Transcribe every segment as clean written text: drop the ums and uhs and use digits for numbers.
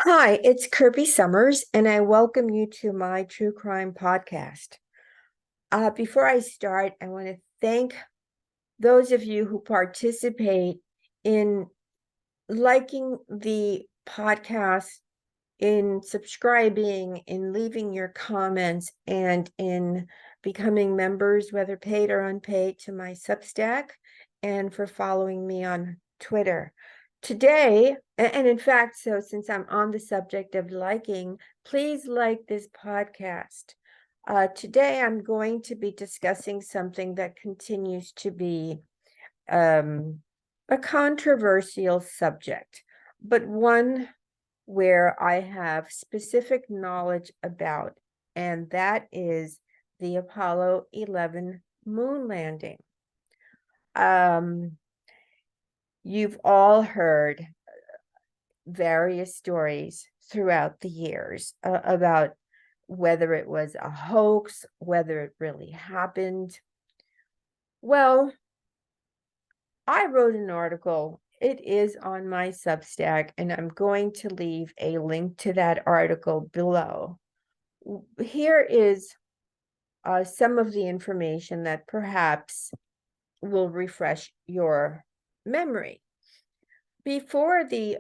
Hi, it's Kirby Summers, and I welcome you to my true crime podcast. Before I start, I want to thank those of you who participate in liking the podcast, in subscribing, in leaving your comments, and in becoming members, whether paid or unpaid, to my Substack, and for following me on Twitter. Today, and in fact, so since I'm on the subject of liking, please like this podcast. Today, I'm going to be discussing something that continues to be a controversial subject, but one where I have specific knowledge about, and that is the Apollo 11 moon landing. You've all heard various stories throughout the years about whether it was a hoax, whether it really happened. Well, I wrote an article. It is on my Substack, and I'm going to leave a link to that article below. Here is some of the information that perhaps will refresh your memory. Before the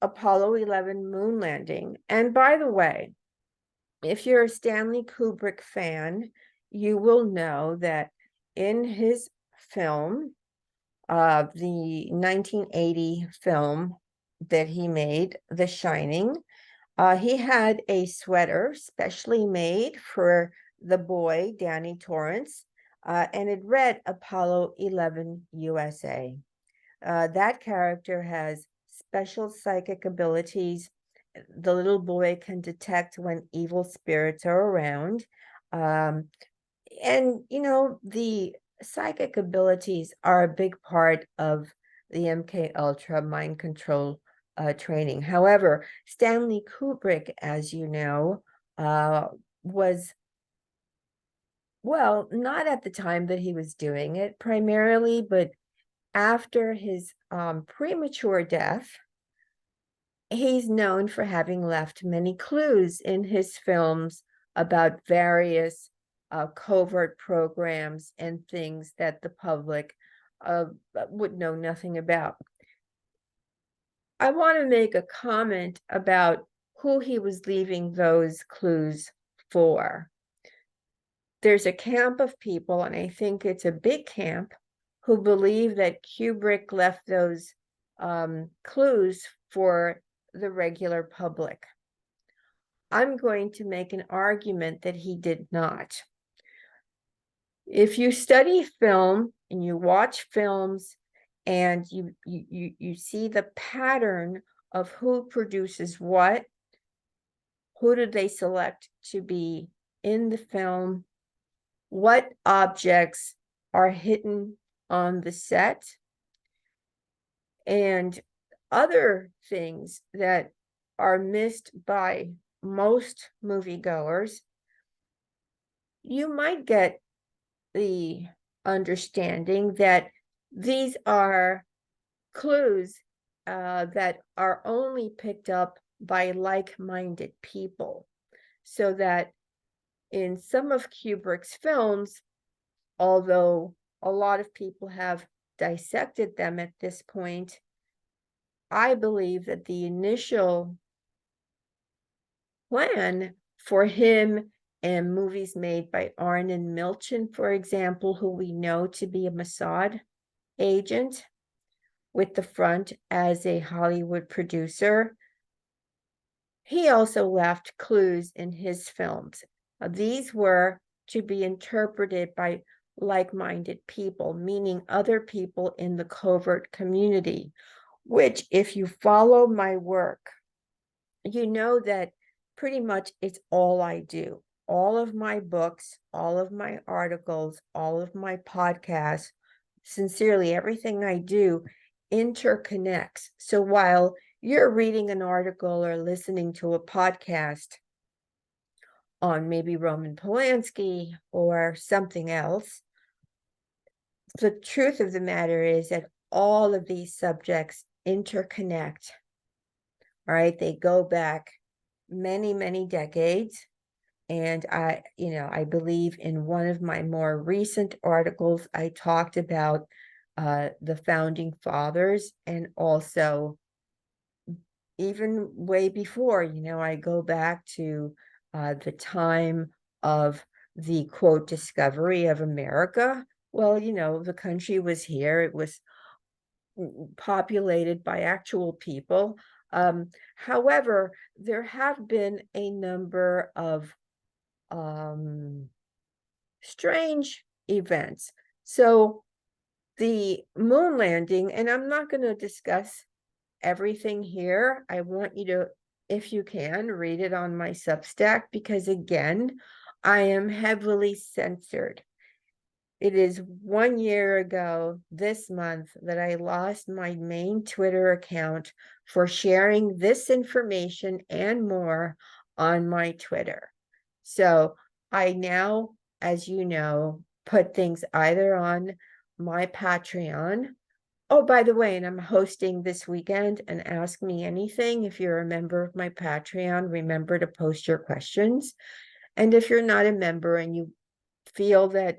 Apollo 11 moon landing, and by the way, if you're a Stanley Kubrick fan, you will know that in his film, the 1980 film that he made, The Shining, he had a sweater specially made for the boy, Danny Torrance, and it read Apollo 11 USA. That character has special psychic abilities. The little boy can detect when evil spirits are around. And, the psychic abilities are a big part of the MK Ultra mind control training. However, Stanley Kubrick, as you know, was, well, not at the time that he was doing it primarily, but after his premature death. He's known for having left many clues in his films about various covert programs and things that the public would know nothing about. I want to make a comment about who he was leaving those clues for. There's a camp of people, and I think it's a big camp, who believe that Kubrick left those clues for the regular public. I'm going to make an argument that he did not. If you study film and you watch films and you see the pattern of who produces what, who did they select to be in the film, what objects are hidden on the set, and other things that are missed by most moviegoers, you might get the understanding that these are clues that are only picked up by like-minded people, so that in some of Kubrick's films, although a lot of people have dissected them at this point, I believe that the initial plan for him and movies made by Arnon Milton, for example, who we know to be a Mossad agent with the front as a Hollywood producer, he also left clues in his films. These were to be interpreted by like-minded people, meaning other people in the covert community, which, if you follow my work, you know that pretty much it's all I do. All of my books, all of my articles, all of my podcasts, sincerely, everything I do interconnects. So while you're reading an article or listening to a podcast on maybe Roman Polanski or something else, the truth of the matter is that all of these subjects interconnect, All right, they go back many, many decades. And I believe in one of my more recent articles, I talked about the founding fathers, and also even way before, I go back to the time of the quote discovery of America. Well, the country was here. It was populated by actual people. However, there have been a number of strange events. So the moon landing, and I'm not going to discuss everything here. I want you to, if you can, read it on my Substack, because again, I am heavily censored. It is 1 year ago this month that I lost my main Twitter account for sharing this information and more on my Twitter. So I now, as you know, put things either on my Patreon. Oh, by the way, and I'm hosting this weekend an Ask Me Anything. If you're a member of my Patreon, remember to post your questions. And if you're not a member and you feel that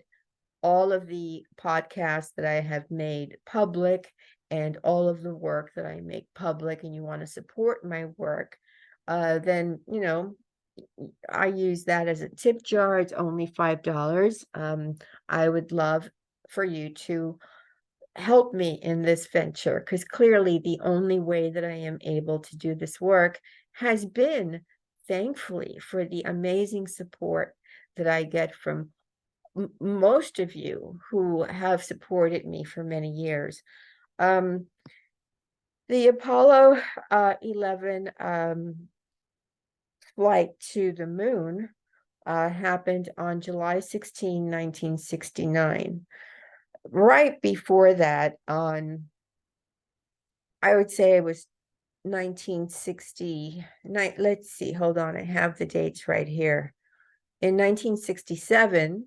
all of the podcasts that I have made public and all of the work that I make public, and you want to support my work, then, I use that as a tip jar. It's only $5. I would love for you to help me in this venture, because clearly the only way that I am able to do this work has been, thankfully, for the amazing support that I get from most of you who have supported me for many years. The Apollo 11 flight to the moon happened on July 16, 1969. Right before that, I would say it was 1969. Let's see, hold on, I have the dates right here. In 1967,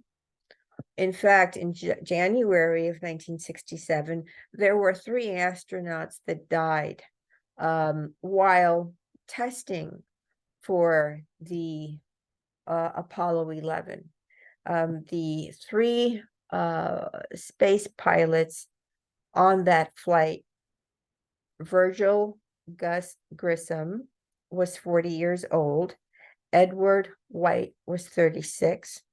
in fact, in January of 1967, there were 3 astronauts that died while testing for the Apollo 11. The 3 space pilots on that flight, Virgil Gus Grissom was 40 years old, Edward White was 36,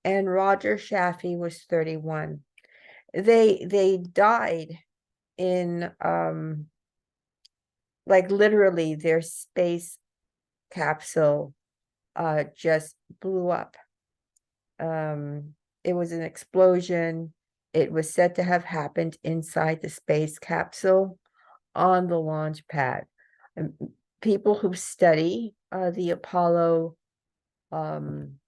and Roger Chaffee was 31. They died in like literally their space capsule just blew up. It was an explosion. It was said to have happened inside the space capsule on the launch pad. People who study the Apollo, I'm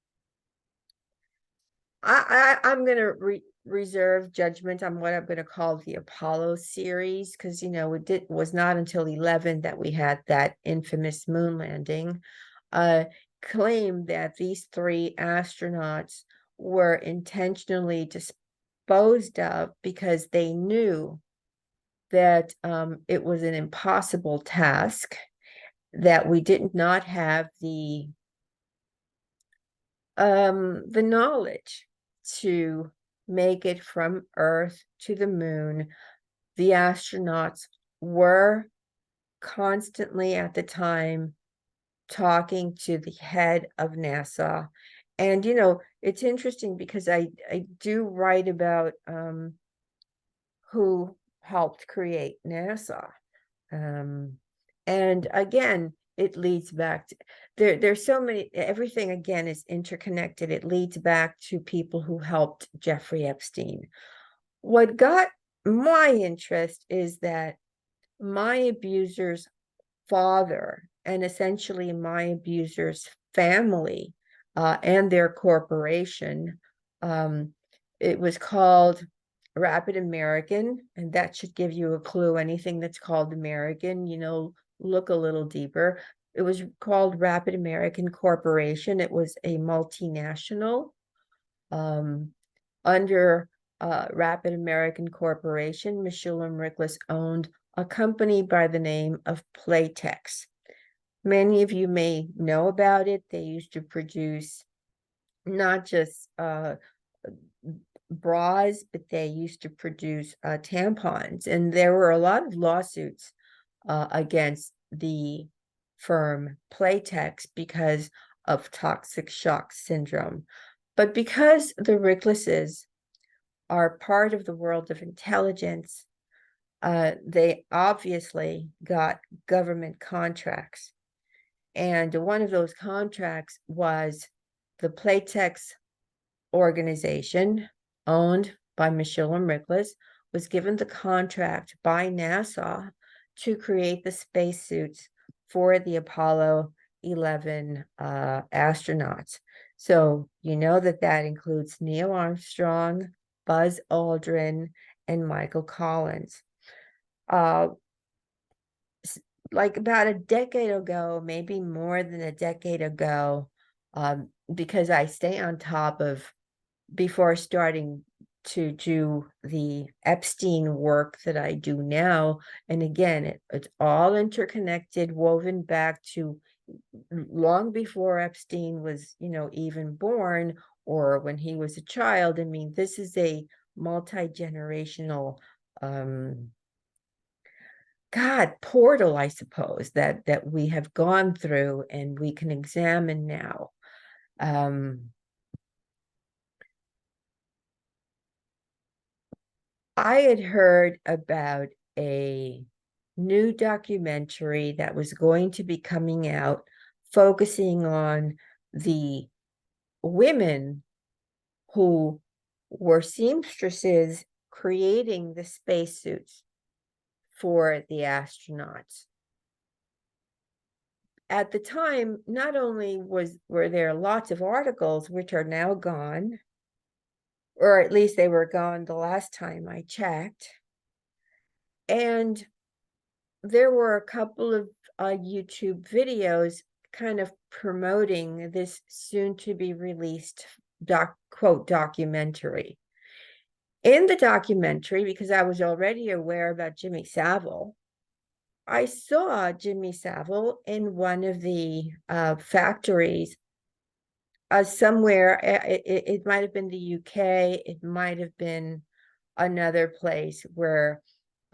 going to reserve judgment on what I'm going to call the Apollo series, because it was not until 11 that we had that infamous moon landing. Claim that these 3 astronauts were intentionally disposed of because they knew that it was an impossible task, that we did not have the knowledge to make it from Earth to the moon. The astronauts were constantly at the time talking to the head of NASA. And, it's interesting because I do write about who helped create NASA. And again, it leads back to, there's so many, everything again is interconnected. It leads back to people who helped Jeffrey Epstein. What got my interest is that my abuser's father, and essentially my abuser's family, and their corporation, it was called Rapid American, and that should give you a clue. Anything that's called American, look a little deeper. It was called Rapid American Corporation. It was a multinational. Under Rapid American Corporation, Michelle Rickless owned a company by the name of Playtex. Many of you may know about it. They used to produce not just bras, but they used to produce tampons. And there were a lot of lawsuits against the firm Playtex because of toxic shock syndrome. But because the Ricklesses are part of the world of intelligence, they obviously got government contracts. And one of those contracts was the Playtex organization, owned by Michelle and Rickless, was given the contract by NASA to create the spacesuits for the Apollo 11 astronauts. So you know that includes Neil Armstrong, Buzz Aldrin, and Michael Collins. Like about a decade ago, maybe more than a decade ago, because I stay on top of, before starting to do the Epstein work that I do now. And again, it's all interconnected, woven back to long before Epstein was, even born, or when he was a child. I mean, this is a multi-generational portal, I suppose, that we have gone through and we can examine now. I had heard about a new documentary that was going to be coming out, focusing on the women who were seamstresses creating the spacesuits for the astronauts. At the time, not only were there lots of articles which are now gone, or at least they were gone the last time I checked, and there were a couple of YouTube videos kind of promoting this soon to be released quote documentary. In the documentary, because I was already aware about Jimmy Savile, I saw Jimmy Savile in one of the factories somewhere. It might have been the UK. It might have been another place where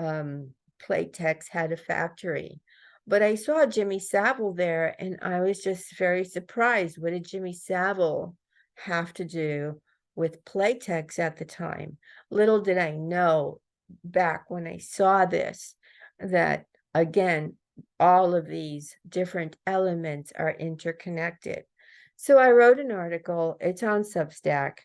Playtex had a factory. But I saw Jimmy Savile there, and I was just very surprised. What did Jimmy Savile have to do with Playtex at the time? Little did I know back when I saw this that, again, all of these different elements are interconnected. So I wrote an article. It's on Substack.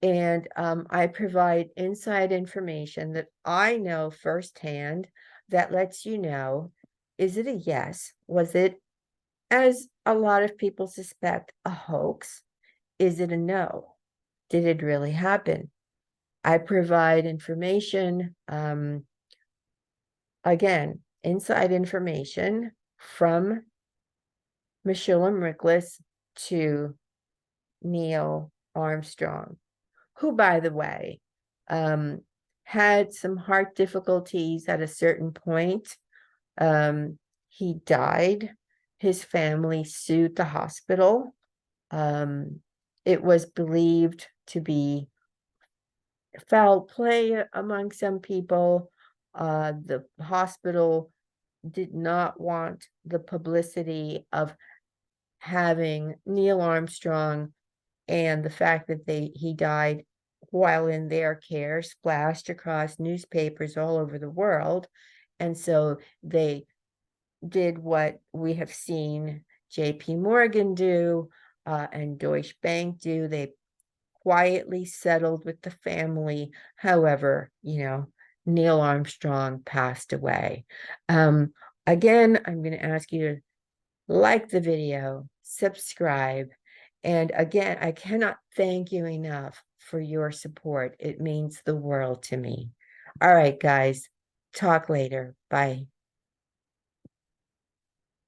And I provide inside information that I know firsthand that lets you know, is it a yes? Was it, as a lot of people suspect, a hoax? Is it a no? Did it really happen? I provide information, again, inside information from Michelle and Rickless to Neil Armstrong, who, by the way, had some heart difficulties at a certain point. He died. His family sued the hospital. It was believed to be foul play among some people. The hospital did not want the publicity of having Neil Armstrong and the fact that he died while in their care splashed across newspapers all over the world. And so they did what we have seen JP Morgan do and Deutsche Bank do. They quietly settled with the family. However, Neil Armstrong passed away. Again, I'm going to ask you to like the video, subscribe. And again, I cannot thank you enough for your support. It means the world to me. All right, guys, talk later. Bye.